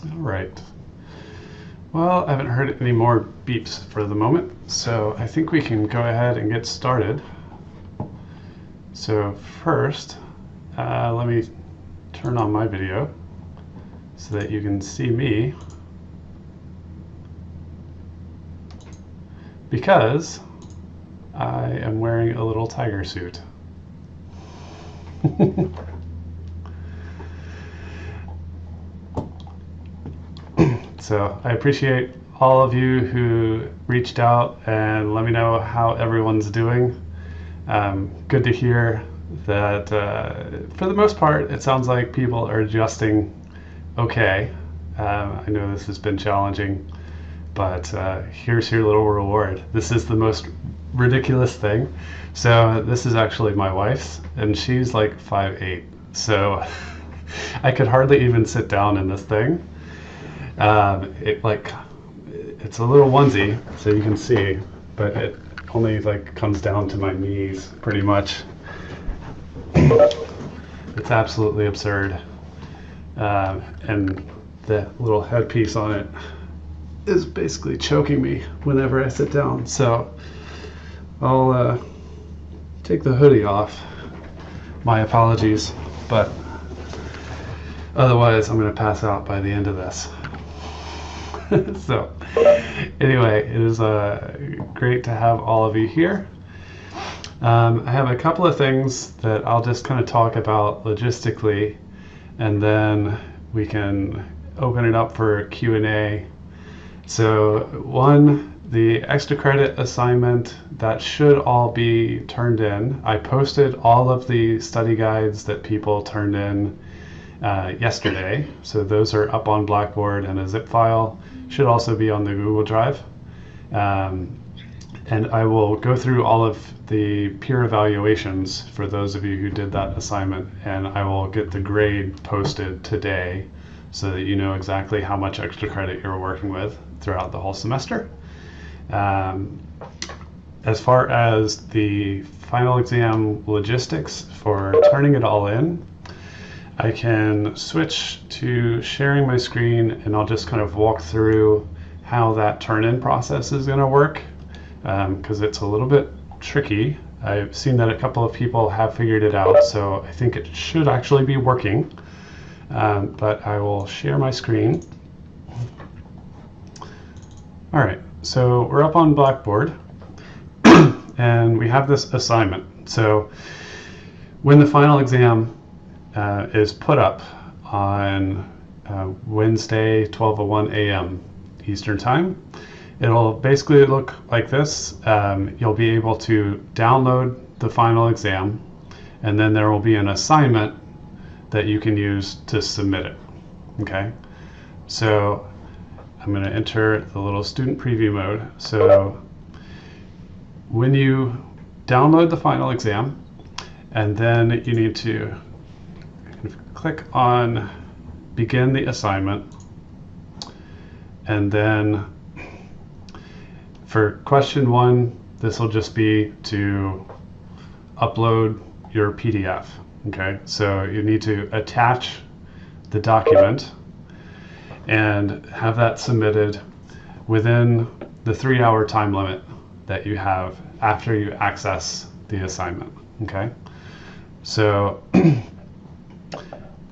All right. Well, I haven't heard any more beeps for the moment, so I think we can go ahead and get started. So first, let me turn on my video so that you can see me, because I am wearing a little tiger suit. So I appreciate all of you who reached out and let me know how everyone's doing. Good to hear that for the most part it sounds like people are adjusting okay. I know this has been challenging, but here's your little reward. This is the most ridiculous thing. So this is actually my wife's, and she's like 5'8", so I could hardly even sit down in this thing. It's a little onesie, so you can see, but it only like comes down to my knees pretty much. It's absolutely absurd. And the little headpiece on it is basically choking me whenever I sit down. So I'll take the hoodie off. My apologies, but otherwise I'm going to pass out by the end of this. So anyway, it is great to have all of you here. I have a couple of things that I'll just kind of talk about logistically, and then we can open it up for Q&A. So one, the extra credit assignment, that should all be turned in. I posted all of the study guides that people turned in yesterday. So those are up on Blackboard in a zip file. Should also be on the Google Drive. And I will go through all of the peer evaluations for those of you who did that assignment, and I will get the grade posted today so that you know exactly how much extra credit you're working with throughout the whole semester. As far as the final exam logistics for turning it all in, I can switch to sharing my screen, and I'll just kind of walk through how that turn-in process is going to work, because it's a little bit tricky. I've seen that a couple of people have figured it out, so I think it should actually be working. But I will share my screen. All right, so we're up on Blackboard, and we have this assignment. So when the final exam is put up on Wednesday, 12:01 a.m. Eastern Time, it'll basically look like this. You'll be able to download the final exam, and then there will be an assignment that you can use to submit it. Okay, so I'm going to enter the little student preview mode. So when you download the final exam, and then you need to click on begin the assignment, and then for question 1, this will just be to upload your PDF. Okay, so you need to attach the document and have that submitted within the 3-hour time limit that you have after you access the assignment. Okay, so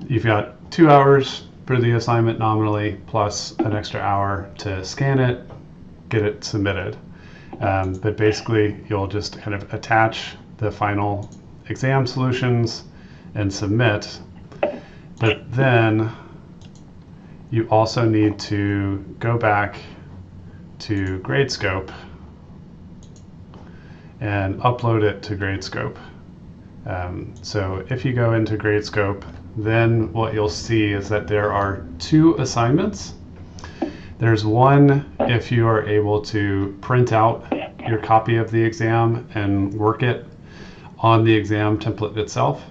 you've got 2 hours for the assignment nominally, plus an extra hour to scan it, get it submitted. But basically, you'll just kind of attach the final exam solutions and submit. But then you also need to go back to Gradescope and upload it to Gradescope. So if you go into Gradescope, then what you'll see is that there are 2 assignments. There's one if you are able to print out your copy of the exam and work it on the exam template itself.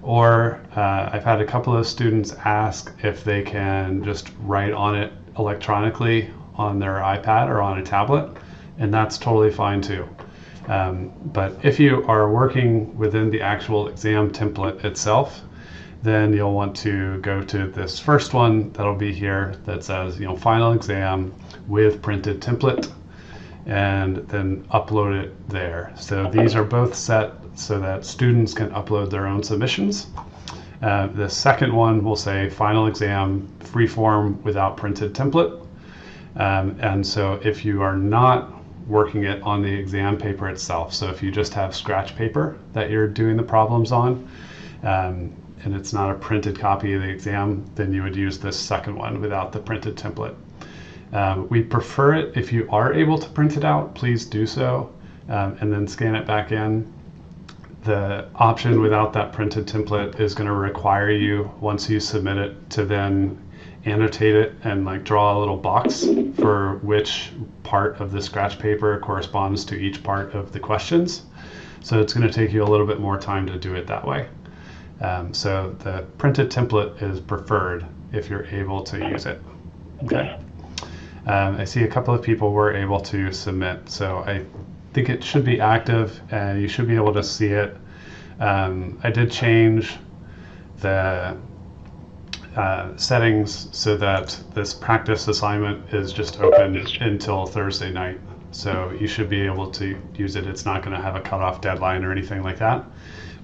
Or I've had a couple of students ask if they can just write on it electronically on their iPad or on a tablet, and that's totally fine too. But if you are working within the actual exam template itself, then you'll want to go to this first one that'll be here that says, final exam with printed template, and then upload it there. So these are both set so that students can upload their own submissions. The second one will say final exam free form without printed template. And so if you are not working it on the exam paper itself, so if you just have scratch paper that you're doing the problems on, and it's not a printed copy of the exam, then you would use this second one without the printed template. We prefer it if you are able to print it out, please do so, and then scan it back in. The option without that printed template is going to require you, once you submit it, to then annotate it and draw a little box for which part of the scratch paper corresponds to each part of the questions. So it's going to take you a little bit more time to do it that way. So the printed template is preferred if you're able to use it. Okay. I see a couple of people were able to submit, so I think it should be active and you should be able to see it. I did change the settings so that this practice assignment is just open until Thursday night. So you should be able to use it. It's not going to have a cutoff deadline or anything like that.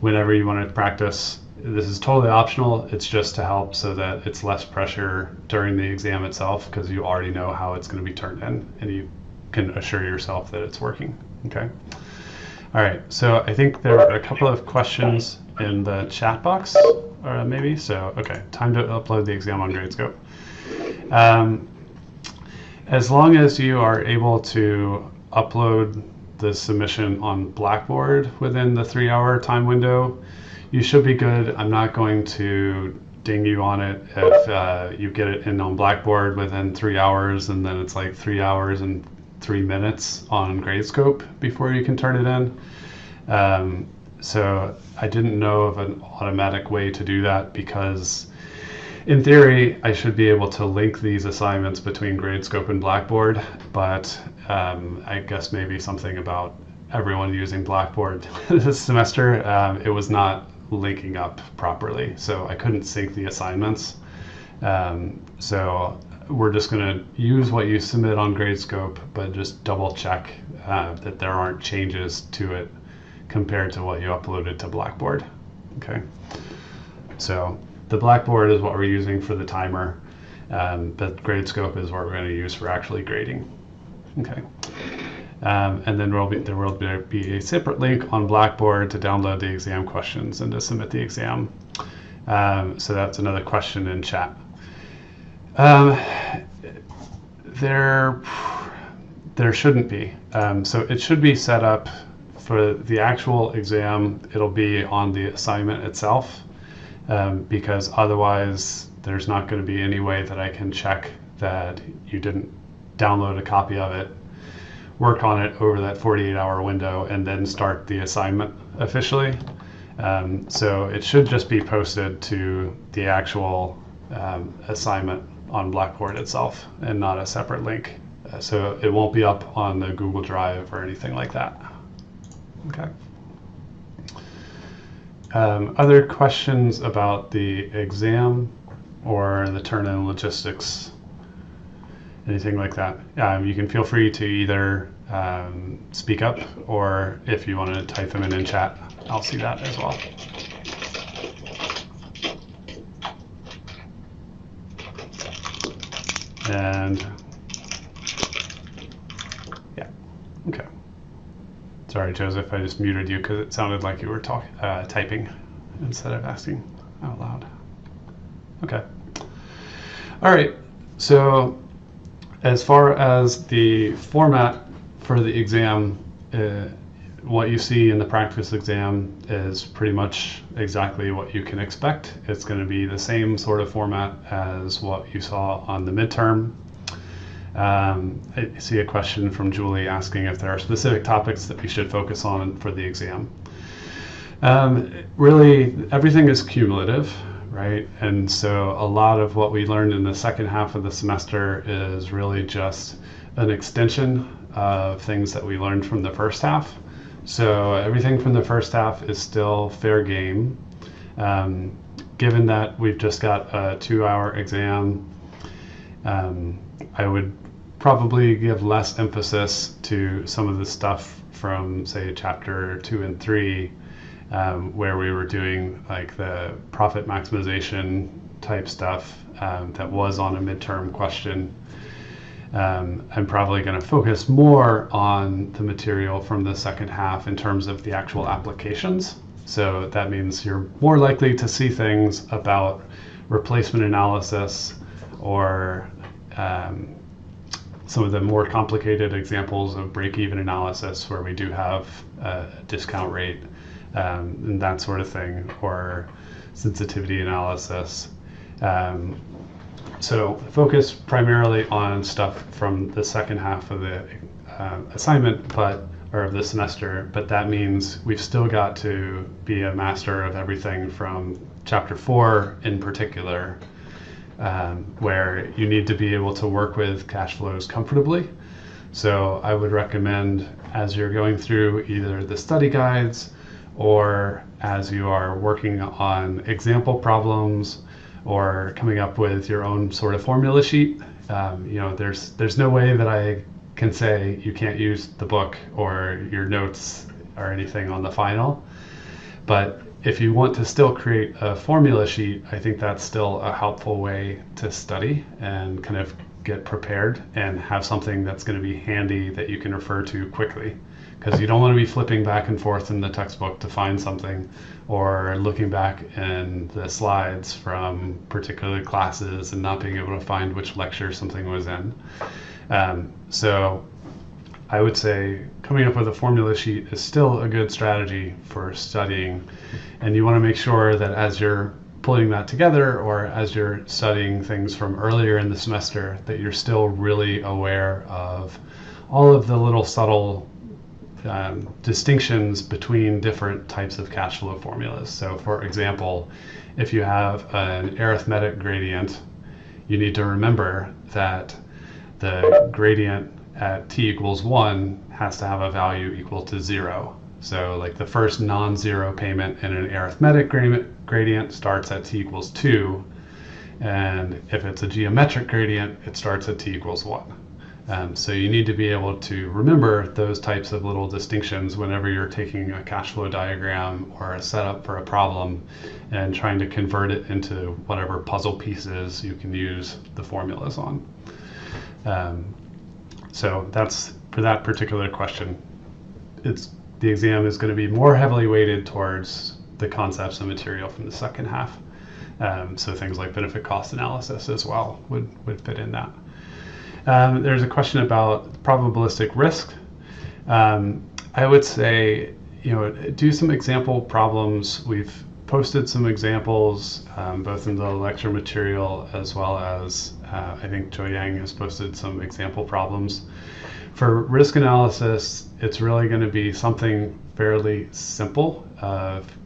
Whenever you want to practice, this is totally optional. It's just to help so that it's less pressure during the exam itself, because you already know how it's going to be turned in and you can assure yourself that it's working. Okay. All right. So I think there are a couple of questions in the chat box, or maybe. So, okay. Time to upload the exam on Gradescope. As long as you are able to upload the submission on Blackboard within the 3-hour time window, you should be good. I'm not going to ding you on it if you get it in on Blackboard within 3 hours and then it's 3 hours and 3 minutes on Gradescope before you can turn it in. So I didn't know of an automatic way to do that, because in theory I should be able to link these assignments between Gradescope and Blackboard, but I guess maybe something about everyone using Blackboard this semester, it was not linking up properly, so I couldn't sync the assignments. So we're just going to use what you submit on Gradescope, but just double check that there aren't changes to it compared to what you uploaded to Blackboard. Okay, so the Blackboard is what we're using for the timer, but Gradescope is what we're going to use for actually grading. Okay. And then there will be a separate link on Blackboard to download the exam questions and to submit the exam. So that's another question in chat. There shouldn't be. So it should be set up for the actual exam. It'll be on the assignment itself, because otherwise there's not going to be any way that I can check that you didn't download a copy of it, work on it over that 48-hour window, and then start the assignment officially. So it should just be posted to the actual assignment on Blackboard itself and not a separate link. So it won't be up on the Google Drive or anything like that. Okay. Other questions about the exam or the turn-in logistics? Anything like that? You can feel free to either speak up, or if you want to type them in chat, I'll see that as well. And yeah, okay. Sorry, Joseph, I just muted you because it sounded like you were typing instead of asking out loud. Okay. All right. So as far as the format for the exam, what you see in the practice exam is pretty much exactly what you can expect. It's going to be the same sort of format as what you saw on the midterm. I see a question from Julie asking if there are specific topics that we should focus on for the exam. Really, everything is cumulative, right? And so a lot of what we learned in the second half of the semester is really just an extension of things that we learned from the first half. So everything from the first half is still fair game. given that we've just got a 2-hour exam, I would probably give less emphasis to some of the stuff from, say, chapter 2 and 3, where we were doing like the profit maximization type stuff that was on a midterm question. I'm probably going to focus more on the material from the second half in terms of the actual applications. So that means you're more likely to see things about replacement analysis or some of the more complicated examples of break-even analysis where we do have a discount rate and that sort of thing, or sensitivity analysis. So focus primarily on stuff from the second half of the assignment, or of the semester, but that means we've still got to be a master of everything from chapter 4 in particular, where you need to be able to work with cash flows comfortably. So I would recommend, as you're going through either the study guides or as you are working on example problems or coming up with your own sort of formula sheet, there's no way that I can say you can't use the book or your notes or anything on the final. But if you want to still create a formula sheet, I think that's still a helpful way to study and kind of get prepared and have something that's going to be handy that you can refer to quickly. Because you don't want to be flipping back and forth in the textbook to find something, or looking back in the slides from particular classes and not being able to find which lecture something was in. So I would say coming up with a formula sheet is still a good strategy for studying. And you want to make sure that as you're pulling that together or as you're studying things from earlier in the semester, that you're still really aware of all of the little subtle distinctions between different types of cash flow formulas. So for example, if you have an arithmetic gradient, you need to remember that the gradient at t equals 1 has to have a value equal to 0. So like the first non-zero payment in an arithmetic gradient starts at t equals 2, and if it's a geometric gradient, it starts at t equals 1. So you need to be able to remember those types of little distinctions whenever you're taking a cash flow diagram or a setup for a problem and trying to convert it into whatever puzzle pieces you can use the formulas on. So that's for that particular question. The exam is going to be more heavily weighted towards the concepts and material from the second half. So things like benefit cost analysis as well would fit in that. There's a question about probabilistic risk. I would say, do some example problems. We've posted some examples both in the lecture material as well as I think Joy Yang has posted some example problems. For risk analysis, it's really going to be something fairly simple,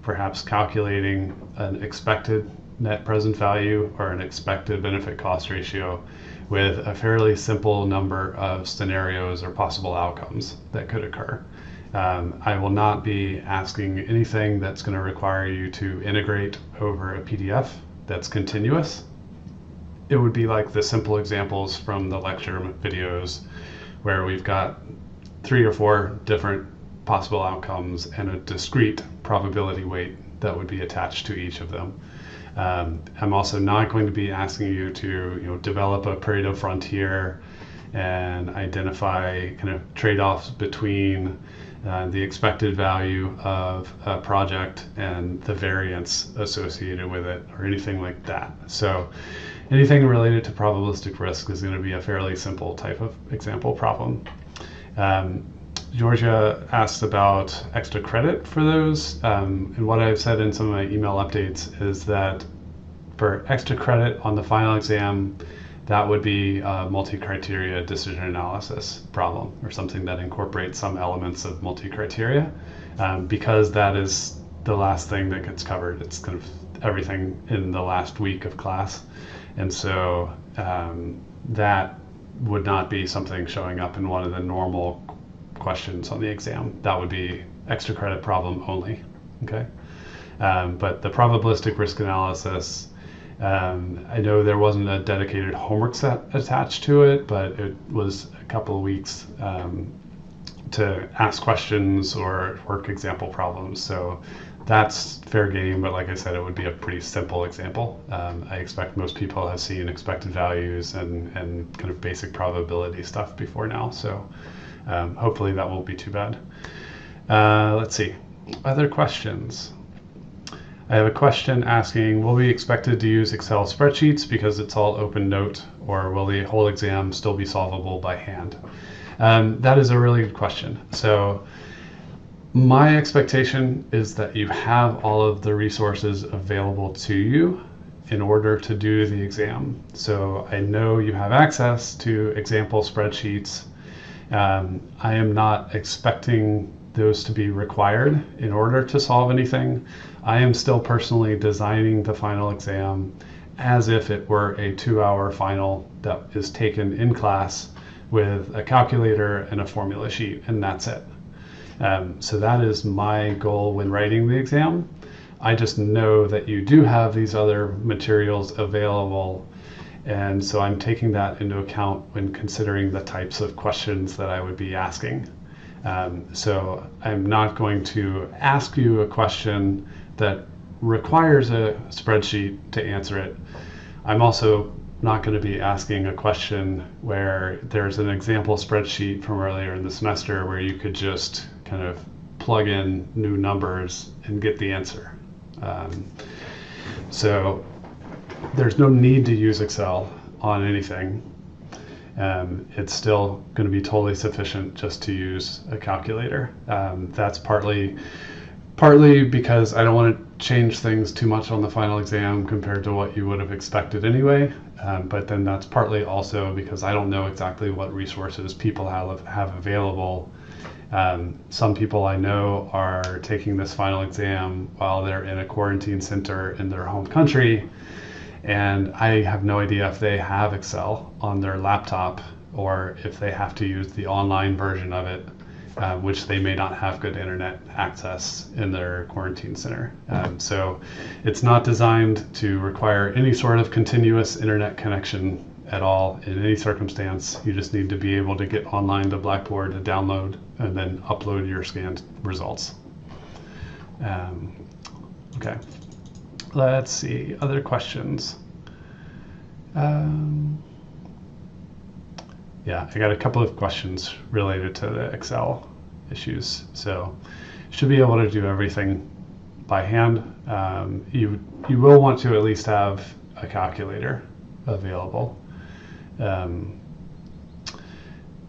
perhaps calculating an expected net present value or an expected benefit cost ratio with a fairly simple number of scenarios or possible outcomes that could occur. I will not be asking anything that's going to require you to integrate over a PDF that's continuous. It would be like the simple examples from the lecture videos where we've got 3 or 4 different possible outcomes and a discrete probability weight that would be attached to each of them. I'm also not going to be asking you to develop a Pareto frontier and identify kind of trade-offs between the expected value of a project and the variance associated with it or anything like that. So anything related to probabilistic risk is going to be a fairly simple type of example problem. Georgia asked about extra credit for those, and what I've said in some of my email updates is that for extra credit on the final exam, that would be a multi-criteria decision analysis problem or something that incorporates some elements of multi-criteria, because that is the last thing that gets covered. It's kind of everything in the last week of class, and so that would not be something showing up in one of the normal questions on the exam. That would be extra credit problem only. Okay. But the probabilistic risk analysis, I know there wasn't a dedicated homework set attached to it, but it was a couple of weeks to ask questions or work example problems. So that's fair game, but like I said, it would be a pretty simple example. I expect most people have seen expected values and kind of basic probability stuff before now. So hopefully that won't be too bad. Let's see, other questions. I have a question asking, will we be expected to use Excel spreadsheets because it's all open note, or will the whole exam still be solvable by hand? That is a really good question. So my expectation is that you have all of the resources available to you in order to do the exam. So I know you have access to example spreadsheets. I am not expecting those to be required in order to solve anything. I am still personally designing the final exam as if it were a 2-hour final that is taken in class with a calculator and a formula sheet, and that's it. So that is my goal when writing the exam. I just know that you do have these other materials available, and so I'm taking that into account when considering the types of questions that I would be asking. So I'm not going to ask you a question that requires a spreadsheet to answer it. I'm also not going to be asking a question where there's an example spreadsheet from earlier in the semester where you could just kind of plug in new numbers and get the answer. So there's no need to use Excel on anything. It's still going to be totally sufficient just to use a calculator. That's partly because I don't want to change things too much on the final exam compared to what you would have expected anyway. But then that's partly also because I don't know exactly what resources people have available. Some people I know are taking this final exam while they're in a quarantine center in their home country, and I have no idea if they have Excel on their laptop or if they have to use the online version of it, which they may not have good internet access in their quarantine center. So it's not designed to require any sort of continuous internet connection at all in any circumstance. You just need to be able to get online to Blackboard to download and then upload your scanned results. Okay, let's see, other questions. Yeah, I got a couple of questions related to the Excel issues. So you should be able to do everything by hand. You will want to at least have a calculator available.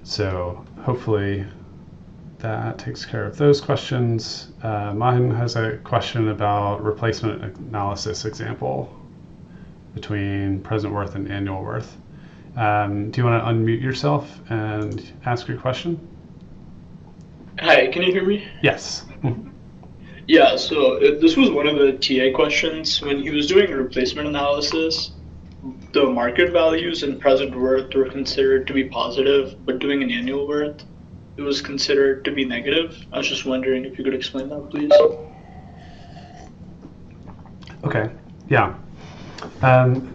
So hopefully that takes care of those questions. Mine has a question about replacement analysis example between present worth and annual worth. Do you want to unmute yourself and ask your question? Hi, can you hear me? Yes. Yeah, so this was one of the TA questions. When he was doing a replacement analysis, the market values and present worth were considered to be positive, but doing an annual worth, it was considered to be negative. I was just wondering if you could explain that, please. Okay, yeah.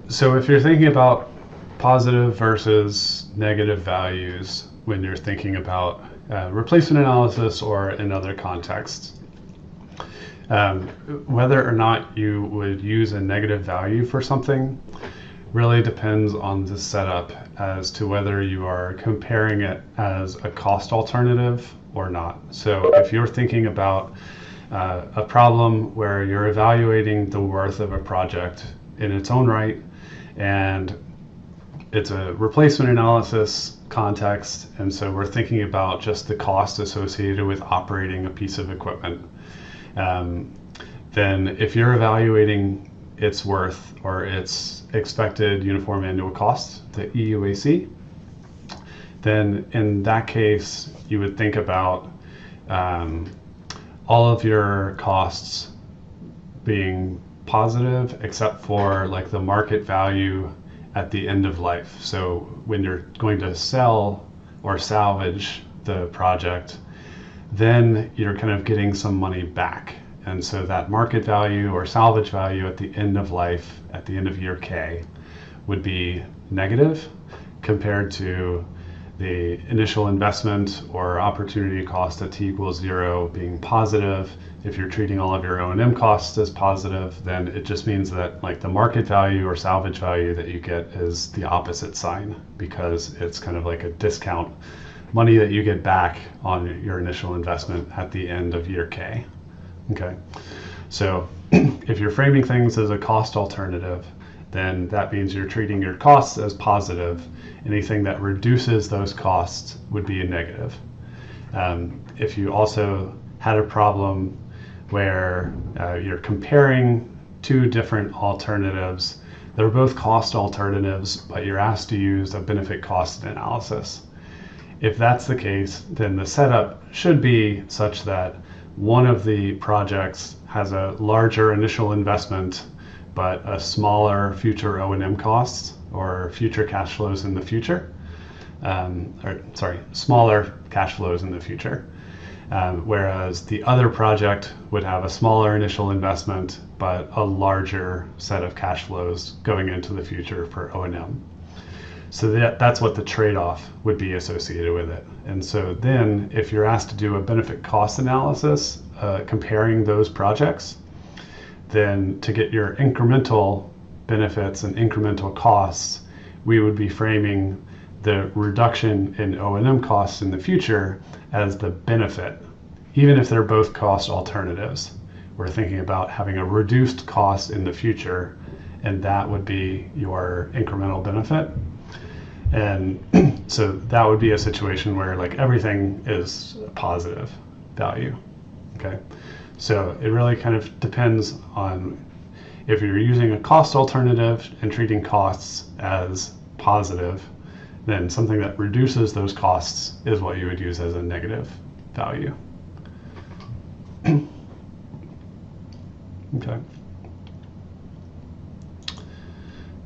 So if you're thinking about positive versus negative values when you're thinking about replacement analysis or in other contexts, whether or not you would use a negative value for something really depends on the setup as to whether you are comparing it as a cost alternative or not. So if you're thinking about a problem where you're evaluating the worth of a project in its own right, and it's a replacement analysis context, and so we're thinking about just the cost associated with operating a piece of equipment, then if you're evaluating its worth or its expected uniform annual cost, the EUAC, then in that case you would think about all of your costs being positive except for like the market value at the end of life. So when you're going to sell or salvage the project, then you're kind of getting some money back. And so that market value or salvage value at the end of life, at the end of year K, would be negative compared to the initial investment or opportunity cost at t equals 0 being positive. If you're treating all of your O&M costs as positive, then it just means that like the market value or salvage value that you get is the opposite sign, because it's kind of like a discount money that you get back on your initial investment at the end of year K. Okay, so if you're framing things as a cost alternative, then that means you're treating your costs as positive. Anything that reduces those costs would be a negative. If you also had a problem where you're comparing two different alternatives, they're both cost alternatives, but you're asked to use a benefit cost analysis. If that's the case, then the setup should be such that one of the projects has a larger initial investment but a smaller future O&M costs or future cash flows in the future, smaller cash flows in the future. Whereas the other project would have a smaller initial investment but a larger set of cash flows going into the future for O&M. So that's what the trade-off would be associated with it. And so then if you're asked to do a benefit cost analysis comparing those projects, then to get your incremental benefits and incremental costs, we would be framing the reduction in O&M costs in the future as the benefit, even if they're both cost alternatives. We're thinking about having a reduced cost in the future, and that would be your incremental benefit. And so that would be a situation where like everything is a positive value. Okay. So it really kind of depends on if you're using a cost alternative and treating costs as positive, then something that reduces those costs is what you would use as a negative value. Okay.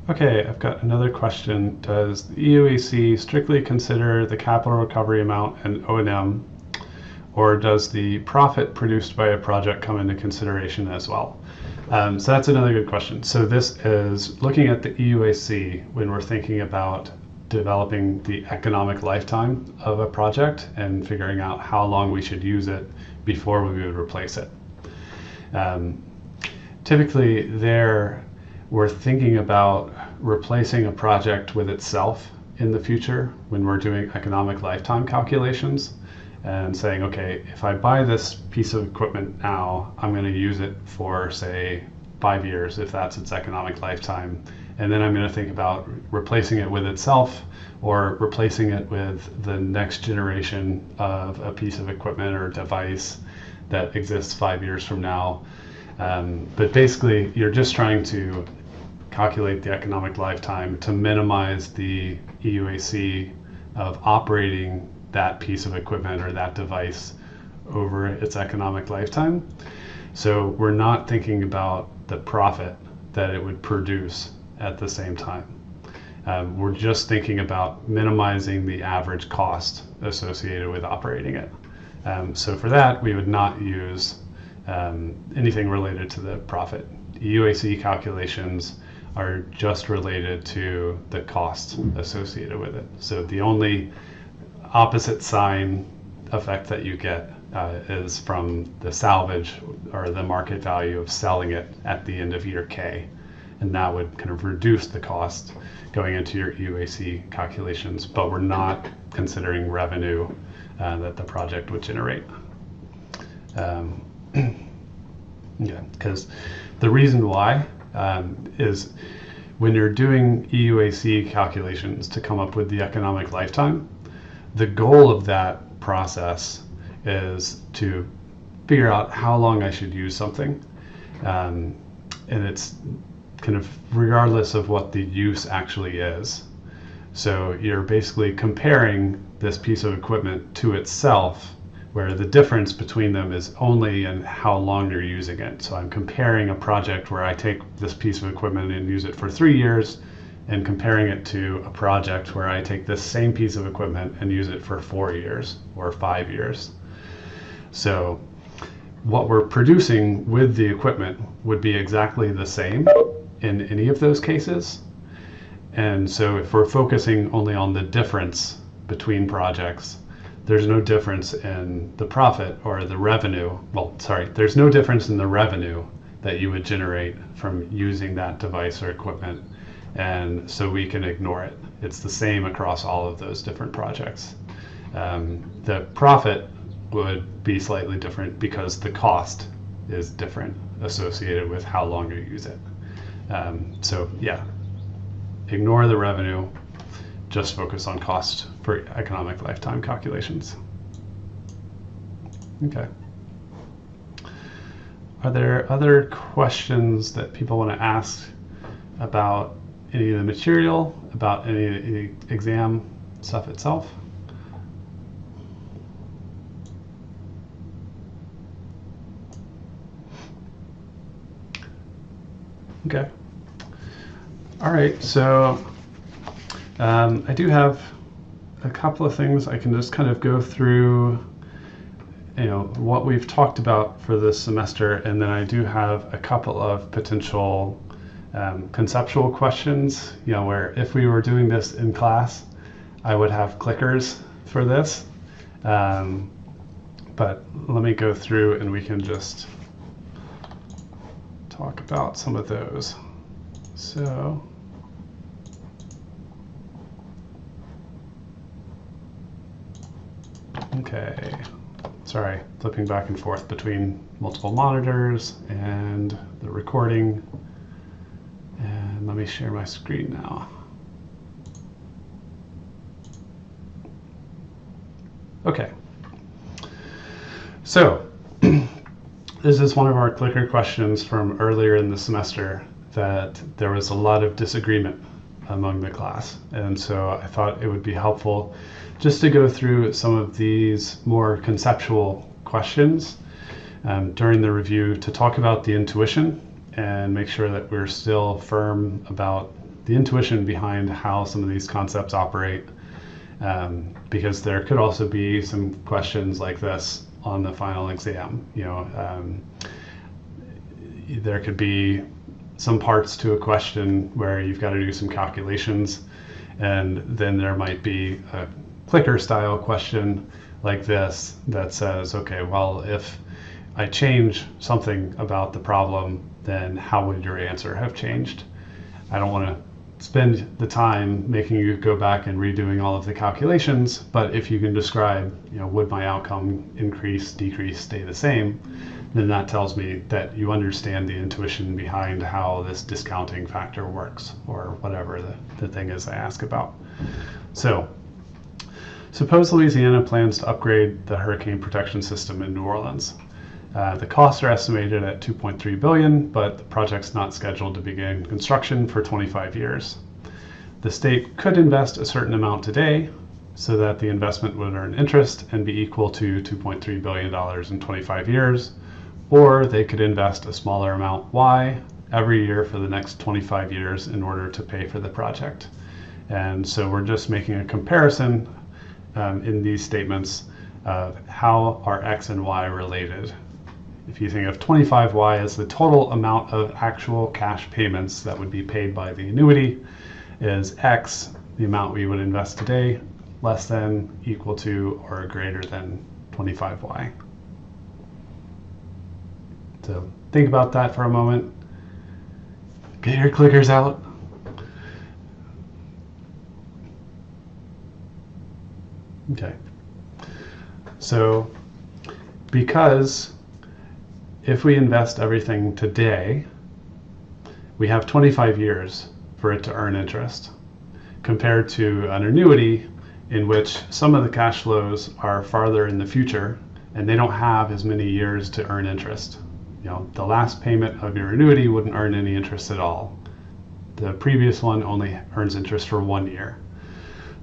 Okay, I've got another question. Does the EUAC strictly consider the capital recovery amount and O&M, or does the profit produced by a project come into consideration as well? So that's another good question. So this is looking at the EUAC when we're thinking about developing the economic lifetime of a project and figuring out how long we should use it before we would replace it. Typically there, we're thinking about replacing a project with itself in the future when we're doing economic lifetime calculations and saying, okay, if I buy this piece of equipment now, I'm going to use it for, say, 5 years, if that's its economic lifetime. And then I'm going to think about replacing it with itself or replacing it with the next generation of a piece of equipment or device that exists 5 years from now. But basically, you're just trying to calculate the economic lifetime to minimize the EUAC of operating that piece of equipment or that device over its economic lifetime. So we're not thinking about the profit that it would produce at the same time. We're just thinking about minimizing the average cost associated with operating it. So for that, we would not use anything related to the profit. EUAC calculations are just related to the cost associated with it. So the only opposite sign effect that you get is from the salvage or the market value of selling it at the end of year K. And that would kind of reduce the cost going into your EUAC calculations, but we're not considering revenue that the project would generate. Yeah, because the reason why is when you're doing EUAC calculations to come up with the economic lifetime, the goal of that process is to figure out how long I should use something. And it's kind of regardless of what the use actually is. So you're basically comparing this piece of equipment to itself, where the difference between them is only in how long you're using it. So I'm comparing a project where I take this piece of equipment and use it for 3 years, and comparing it to a project where I take this same piece of equipment and use it for 4 years or 5 years. So what we're producing with the equipment would be exactly the same in any of those cases. And so if we're focusing only on the difference between projects, there's no difference in the profit or the revenue. Well, sorry, there's no difference in the revenue that you would generate from using that device or equipment. And so we can ignore it. It's the same across all of those different projects. The profit would be slightly different because the cost is different associated with how long you use it. So yeah, ignore the revenue, just focus on cost for economic lifetime calculations. Okay. Are there other questions that people want to ask about any of the material, about any of the exam stuff itself? Okay. All right, so I do have a couple of things I can just kind of go through, what we've talked about for this semester, and then I do have a couple of potential conceptual questions, where if we were doing this in class, I would have clickers for this. But let me go through and we can just talk about some of those. So, okay, sorry, flipping back and forth between multiple monitors and the recording. And let me share my screen now. Okay, so this is one of our clicker questions from earlier in the semester that there was a lot of disagreement among the class. And so I thought it would be helpful just to go through some of these more conceptual questions during the review to talk about the intuition and make sure that we're still firm about the intuition behind how some of these concepts operate. Because there could also be some questions like this on the final exam. There could be some parts to a question where you've got to do some calculations, and then there might be a clicker style question like this that says, okay, well, if I change something about the problem, then how would your answer have changed? I don't want to spend the time making you go back and redoing all of the calculations, but if you can describe, would my outcome increase, decrease, stay the same, then that tells me that you understand the intuition behind how this discounting factor works, or whatever the thing is I ask about. So, suppose Louisiana plans to upgrade the hurricane protection system in New Orleans. The costs are estimated at $2.3 billion, but the project's not scheduled to begin construction for 25 years. The state could invest a certain amount today so that the investment would earn interest and be equal to $2.3 billion in 25 years, or they could invest a smaller amount Y every year for the next 25 years in order to pay for the project. And so we're just making a comparison in these statements of how are X and Y related. If you think of 25Y as the total amount of actual cash payments that would be paid by the annuity, is X the amount we would invest today, less than, equal to, or greater than 25Y. So think about that for a moment. Get your clickers out. Okay. So because if we invest everything today, we have 25 years for it to earn interest, compared to an annuity in which some of the cash flows are farther in the future and they don't have as many years to earn interest. The last payment of your annuity wouldn't earn any interest at all. The previous one only earns interest for 1 year.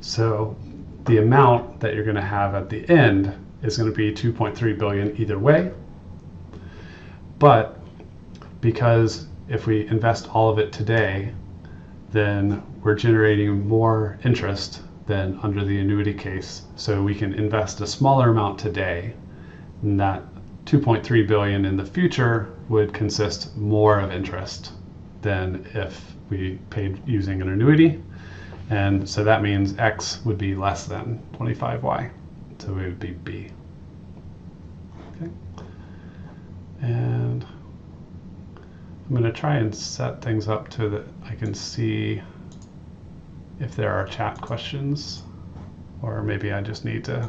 So the amount that you're going to have at the end is going to be $2.3 billion either way. But because if we invest all of it today, then we're generating more interest than under the annuity case. So we can invest a smaller amount today, and that 2.3 billion in the future would consist more of interest than if we paid using an annuity. And so that means X would be less than 25Y. So it would be B. Okay. And I'm going to try and set things up so that I can see if there are chat questions, or maybe I just need to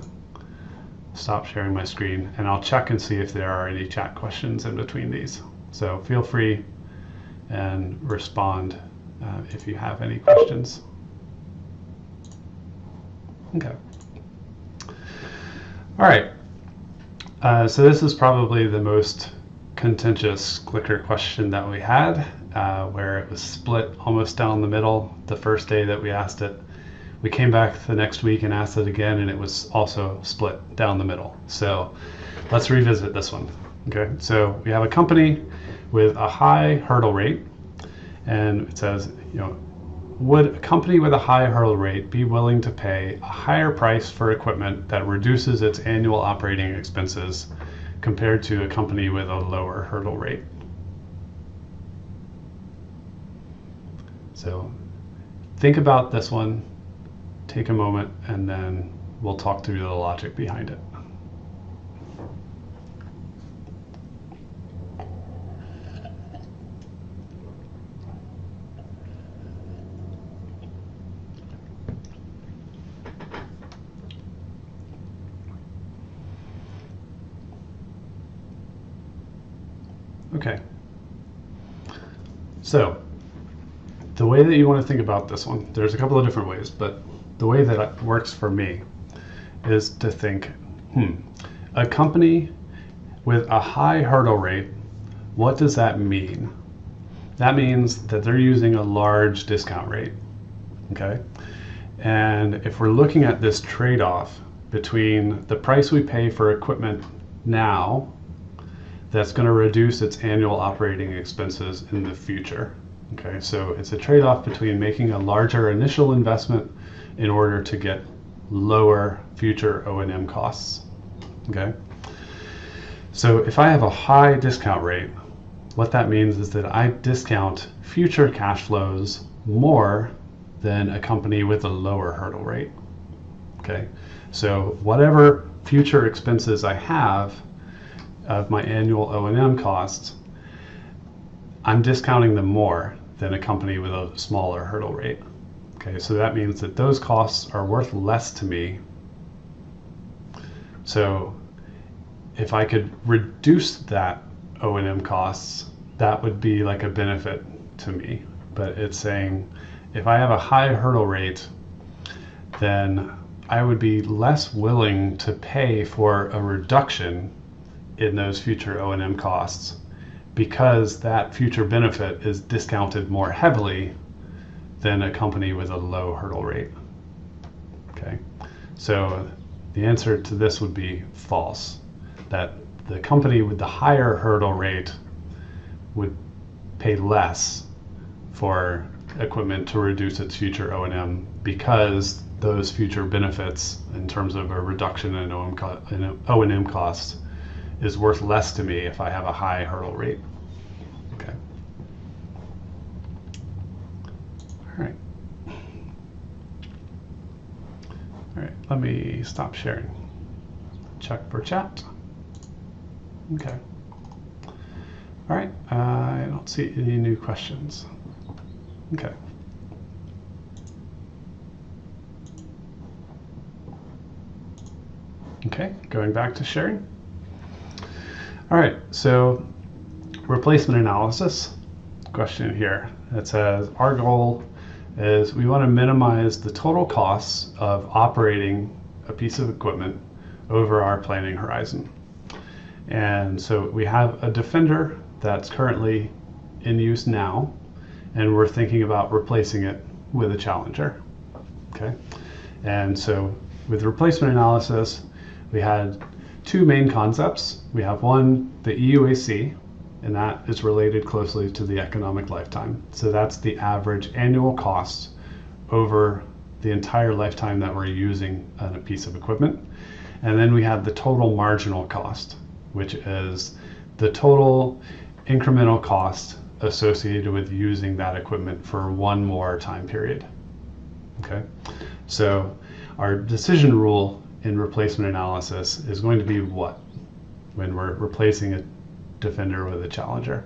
stop sharing my screen, and I'll check and see if there are any chat questions in between these. So feel free and respond if you have any questions. Okay. All right. So this is probably the most contentious Clicker question that we had, where it was split almost down the middle the first day that we asked it. We came back the next week and asked it again, and it was also split down the middle. So let's revisit this one. Okay, so we have a company with a high hurdle rate, and it says, would a company with a high hurdle rate be willing to pay a higher price for equipment that reduces its annual operating expenses compared to a company with a lower hurdle rate? So think about this one, take a moment, and then we'll talk through the logic behind it. Okay, so the way that you want to think about this one, there's a couple of different ways, but the way that it works for me is to think, a company with a high hurdle rate, what does that mean? That means that they're using a large discount rate, okay? And if we're looking at this trade-off between the price we pay for equipment now that's going to reduce its annual operating expenses in the future. Okay, so it's a trade-off between making a larger initial investment in order to get lower future O&M costs. Okay, so if I have a high discount rate, what that means is that I discount future cash flows more than a company with a lower hurdle rate. Okay, so whatever future expenses I have of my annual O&M costs, I'm discounting them more than a company with a smaller hurdle rate. Okay, so that means that those costs are worth less to me. So if I could reduce that O&M costs, that would be like a benefit to me. But it's saying if I have a high hurdle rate, then I would be less willing to pay for a reduction in those future O&M costs because that future benefit is discounted more heavily than a company with a low hurdle rate. Okay, so the answer to this would be false, that the company with the higher hurdle rate would pay less for equipment to reduce its future O&M because those future benefits in terms of a reduction in O&M costs is worth less to me if I have a high hurdle rate. Okay. All right. All right, let me stop sharing. Check for chat. Okay. All right, I don't see any new questions. Okay. Okay, going back to sharing. All right, so replacement analysis question here. It says our goal is we want to minimize the total costs of operating a piece of equipment over our planning horizon. And so we have a Defender that's currently in use now, and we're thinking about replacing it with a Challenger. Okay, and so with replacement analysis, we had two main concepts. We have one, the EUAC, and that is related closely to the economic lifetime. So that's the average annual cost over the entire lifetime that we're using a piece of equipment. And then we have the total marginal cost. which is the total incremental cost associated with using that equipment for one more time period. Okay, so our decision rule in replacement analysis is going to be what when we're replacing a Defender with a Challenger.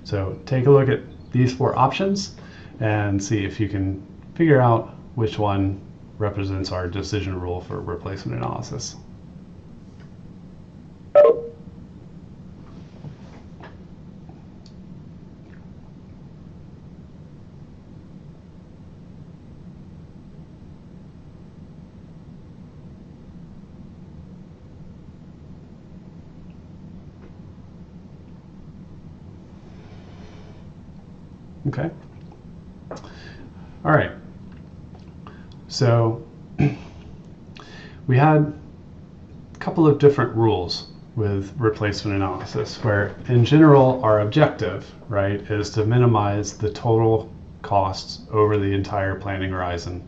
So take a look at these 4 options and see if you can figure out which one represents our decision rule for replacement analysis. Okay. All right. So we had a couple of different rules with replacement analysis, where in general our objective, right, is to minimize the total costs over the entire planning horizon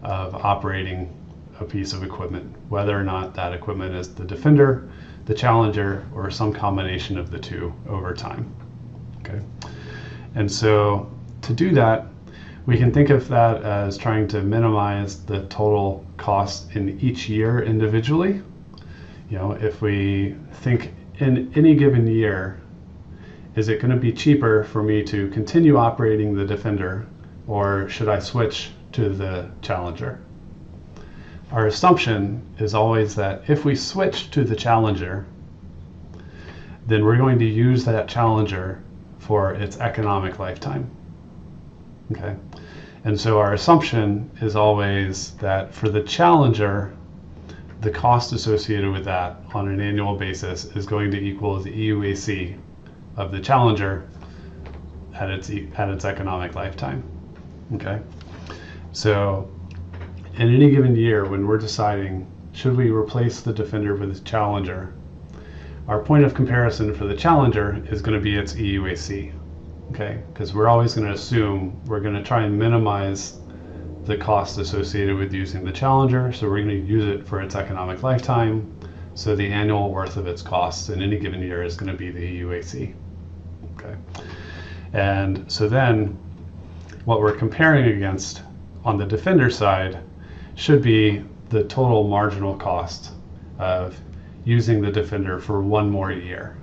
of operating a piece of equipment, whether or not that equipment is the Defender, the Challenger, or some combination of the two over time. Okay. And so to do that, we can think of that as trying to minimize the total cost in each year individually. You know, if we think in any given year, is it going to be cheaper for me to continue operating the Defender, or should I switch to the Challenger? Our assumption is always that if we switch to the Challenger, then we're going to use that Challenger for its economic lifetime. Okay, and so our assumption is always that for the Challenger, the cost associated with that on an annual basis is going to equal the EUAC of the Challenger at its economic lifetime. Okay, so in any given year, when we're deciding should we replace the Defender with the Challenger, our point of comparison for the Challenger is going to be its EUAC. Okay, because we're always going to assume we're going to try and minimize the cost associated with using the Challenger, so we're going to use it for its economic lifetime, so the annual worth of its costs in any given year is going to be the EUAC. Okay, and so then what we're comparing against on the Defender side should be the total marginal cost of using the Defender for one more year.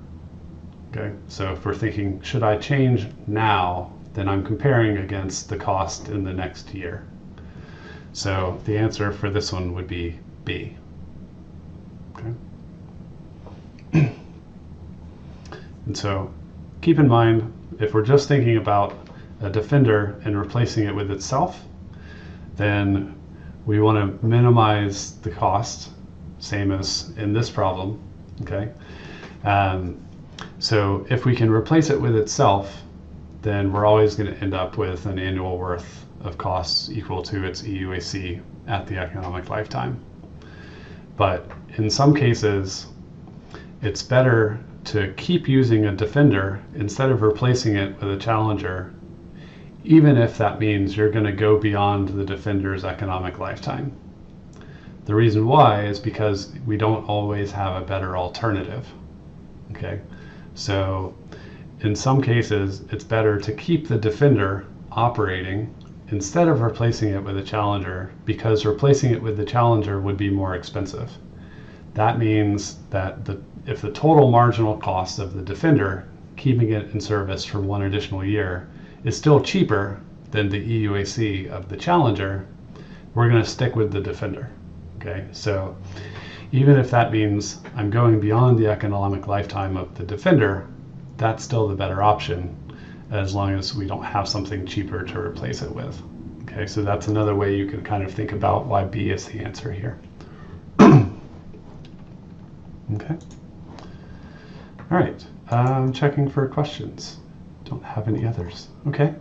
Okay, so if we're thinking, should I change now, then I'm comparing against the cost in the next year. So the answer for this one would be B. Okay. And so keep in mind, if we're just thinking about a Defender and replacing it with itself, then we want to minimize the cost, same as in this problem. Okay. So if we can replace it with itself, then we're always going to end up with an annual worth of costs equal to its EUAC at the economic lifetime. But in some cases, it's better to keep using a Defender instead of replacing it with a Challenger, even if that means you're going to go beyond the Defender's economic lifetime. The reason why is because we don't always have a better alternative. Okay, so in some cases, it's better to keep the Defender operating instead of replacing it with a Challenger, because replacing it with the Challenger would be more expensive. That means that if the total marginal cost of the Defender, keeping it in service for one additional year, is still cheaper than the EUAC of the Challenger, we're going to stick with the Defender. Okay, so even if that means I'm going beyond the economic lifetime of the Defender, that's still the better option, as long as we don't have something cheaper to replace it with. Okay, so that's another way you can kind of think about why B is the answer here. Okay. All right, I'm checking for questions. Don't have any others. Okay.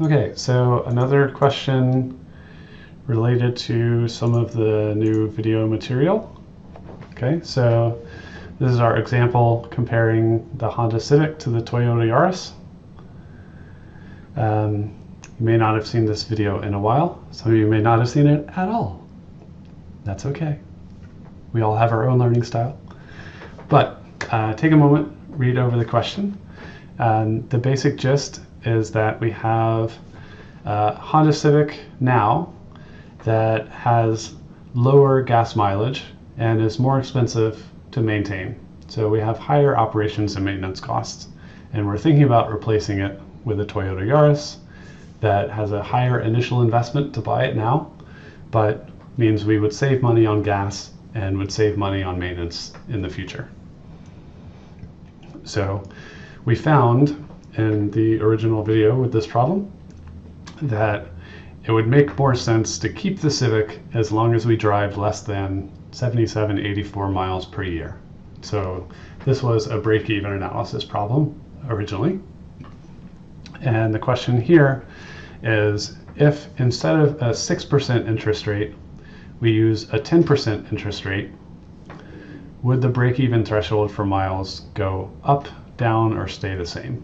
Okay, so another question related to some of the new video material. Okay, so this is our example comparing the Honda Civic to the Toyota Yaris. You may not have seen this video in a while. Some of you may not have seen it at all. That's okay. We all have our own learning style. But take a moment, read over the question. The basic gist is that we have a Honda Civic now that has lower gas mileage and is more expensive to maintain. So we have higher operations and maintenance costs. And we're thinking about replacing it with a Toyota Yaris that has a higher initial investment to buy it now, but means we would save money on gas and would save money on maintenance in the future. So we found in the original video with this problem that it would make more sense to keep the Civic as long as we drive less than 7784 miles per year. So this was a break-even analysis problem originally. And the question here is, if instead of a 6% interest rate, we use a 10% interest rate, would the break-even threshold for miles go up, down, or stay the same?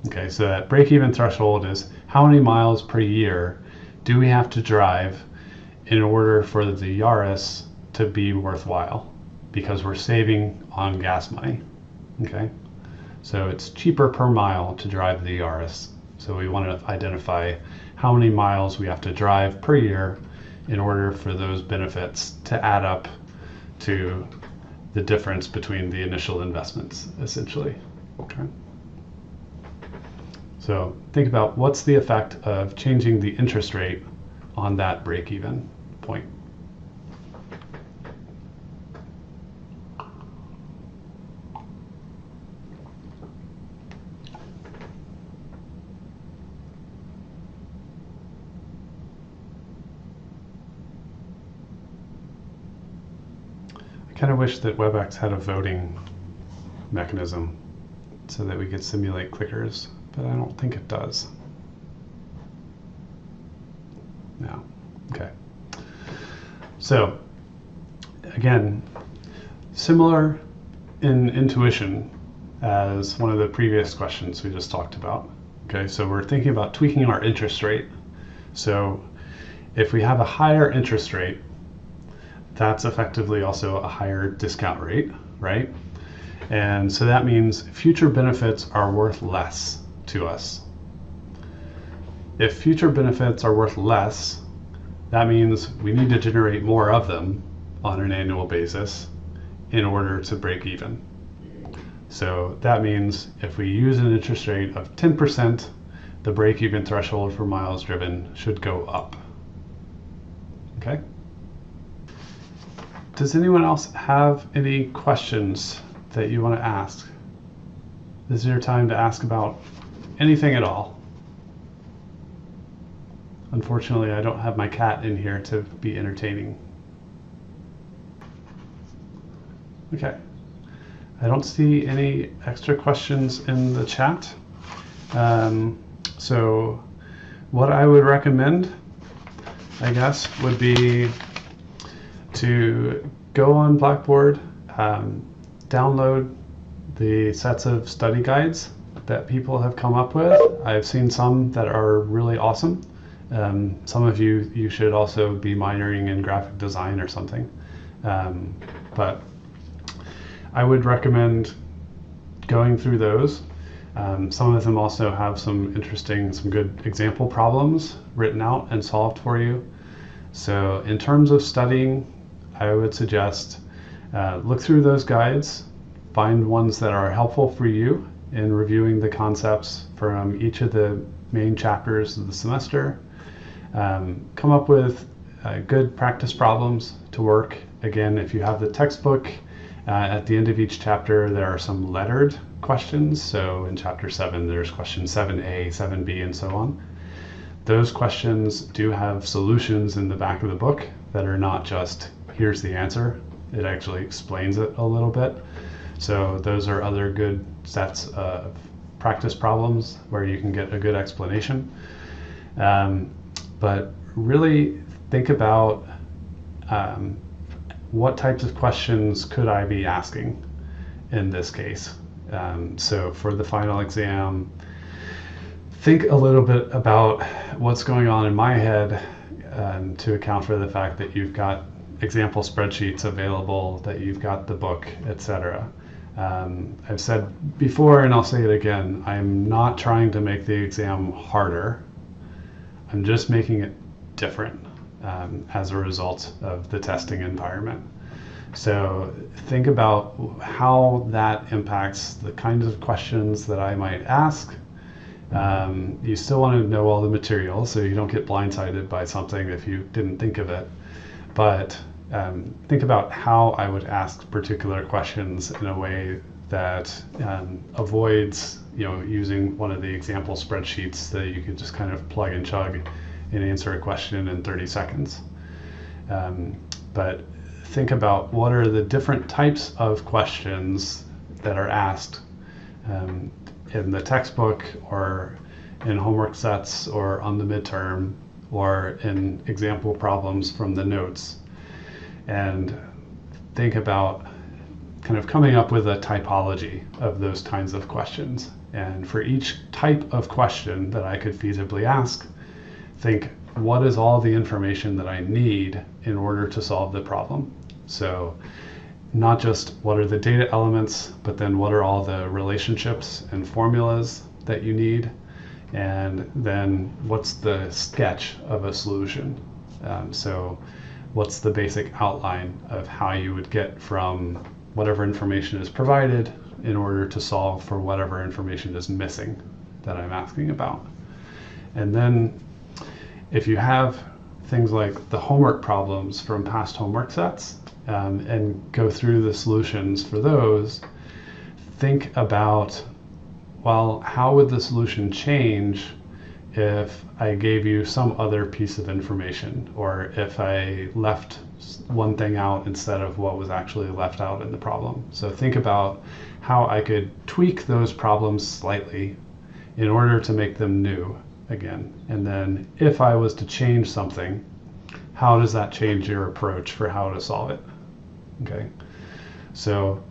Okay, so that break-even threshold is how many miles per year do we have to drive in order for the Yaris to be worthwhile, because we're saving on gas money. Okay, so it's cheaper per mile to drive the Yaris. So we want to identify how many miles we have to drive per year in order for those benefits to add up to the difference between the initial investments, essentially. Okay. So think about what's the effect of changing the interest rate on that break-even point. I kind of wish that WebEx had a voting mechanism so that we could simulate clickers, but I don't think it does. No. Okay. So again, similar in intuition as one of the previous questions we just talked about. Okay, so we're thinking about tweaking our interest rate. So if we have a higher interest rate, that's effectively also a higher discount rate, right? And so that means future benefits are worth less to us. If future benefits are worth less, that means we need to generate more of them on an annual basis in order to break even. So that means if we use an interest rate of 10%, the break-even threshold for miles driven should go up. Okay? Does anyone else have any questions that you want to ask? This is your time to ask about anything at all. Unfortunately, I don't have my cat in here to be entertaining. Okay. I don't see any extra questions in the chat. So what I would recommend, I guess, would be to go on Blackboard, download the sets of study guides that people have come up with. I've seen some that are really awesome. Some of you should also be minoring in graphic design or something. But I would recommend going through those. Some of them also have some good example problems written out and solved for you. So in terms of studying, I would suggest look through those guides, find ones that are helpful for you in reviewing the concepts from each of the main chapters of the semester. Come up with good practice problems to work. Again, if you have the textbook, at the end of each chapter there are some lettered questions. So in chapter 7 there's question 7A, 7B, and so on. Those questions do have solutions in the back of the book that are not just here's the answer. It actually explains it a little bit. So those are other good sets of practice problems where you can get a good explanation. But really think about what types of questions could I be asking in this case. So for the final exam, think a little bit about what's going on in my head, to account for the fact that you've got example spreadsheets available, that you've got the book, etc. I've said before, and I'll say it again, I'm not trying to make the exam harder. I'm just making it different, as a result of the testing environment. So think about how that impacts the kinds of questions that I might ask. You still want to know all the material so you don't get blindsided by something if you didn't think of it. But think about how I would ask particular questions in a way that avoids, using one of the example spreadsheets that you could just kind of plug and chug and answer a question in 30 seconds. But think about what are the different types of questions that are asked in the textbook, or in homework sets, or on the midterm, or in example problems from the notes. And think about kind of coming up with a typology of those kinds of questions. And for each type of question that I could feasibly ask, think, what is all the information that I need in order to solve the problem? So not just what are the data elements, but then what are all the relationships and formulas that you need? And then what's the sketch of a solution? So what's the basic outline of how you would get from whatever information is provided in order to solve for whatever information is missing that I'm asking about? And then if you have things like the homework problems from past homework sets, and go through the solutions for those, think about, well, how would the solution change if I gave you some other piece of information, or if I left one thing out instead of what was actually left out in the problem? So think about how I could tweak those problems slightly in order to make them new again. And then if I was to change something, how does that change your approach for how to solve it? Okay, so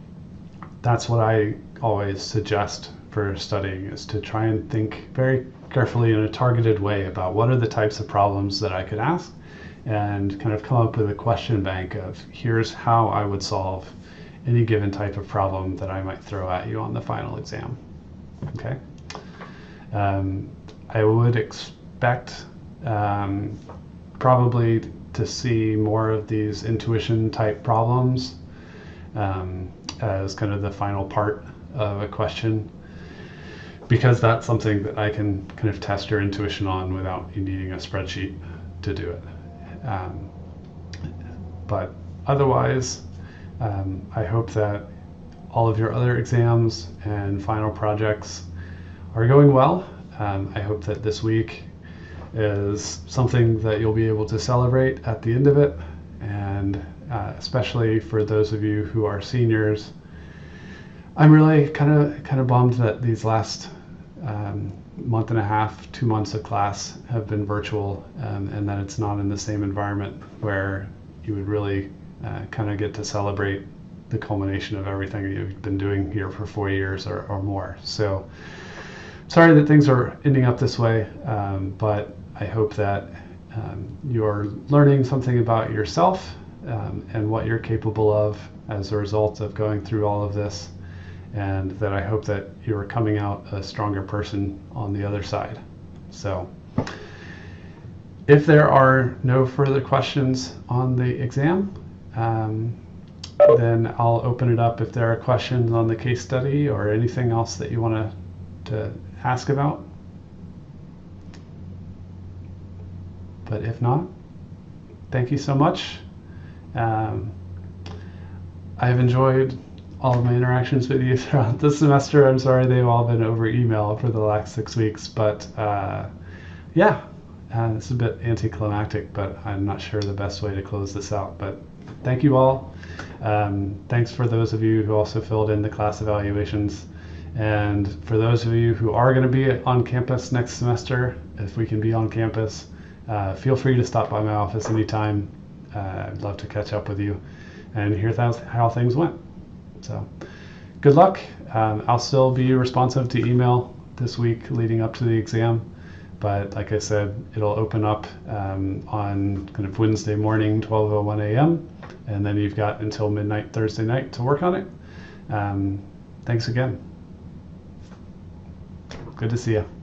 that's what I always suggest for studying, is to try and think very carefully in a targeted way about what are the types of problems that I could ask, and kind of come up with a question bank of, here's how I would solve any given type of problem that I might throw at you on the final exam. Okay, I would expect probably to see more of these intuition type problems as kind of the final part of a question, because that's something that I can kind of test your intuition on without you needing a spreadsheet to do it. But otherwise, I hope that all of your other exams and final projects are going well. I hope that this week is something that you'll be able to celebrate at the end of it, and especially for those of you who are seniors, I'm really kind of bummed that these last month and a half, 2 months of class have been virtual, and that it's not in the same environment where you would really kind of get to celebrate the culmination of everything that you've been doing here for 4 years or more. So sorry that things are ending up this way, but I hope that you're learning something about yourself and what you're capable of as a result of going through all of this, and that I hope that you're coming out a stronger person on the other side. So if there are no further questions on the exam, then I'll open it up if there are questions on the case study or anything else that you want to ask about. But if not, thank you so much. I've enjoyed all of my interactions with you throughout the semester. I'm sorry they've all been over email for the last 6 weeks, but it's a bit anticlimactic, but I'm not sure the best way to close this out. But thank you all. Thanks for those of you who also filled in the class evaluations. And for those of you who are going to be on campus next semester, if we can be on campus, feel free to stop by my office anytime. I'd love to catch up with you and hear how things went. So good luck. I'll still be responsive to email this week leading up to the exam. But like I said, it'll open up on kind of Wednesday morning, 12:01 a.m. And then you've got until midnight Thursday night to work on it. Thanks again. Good to see you.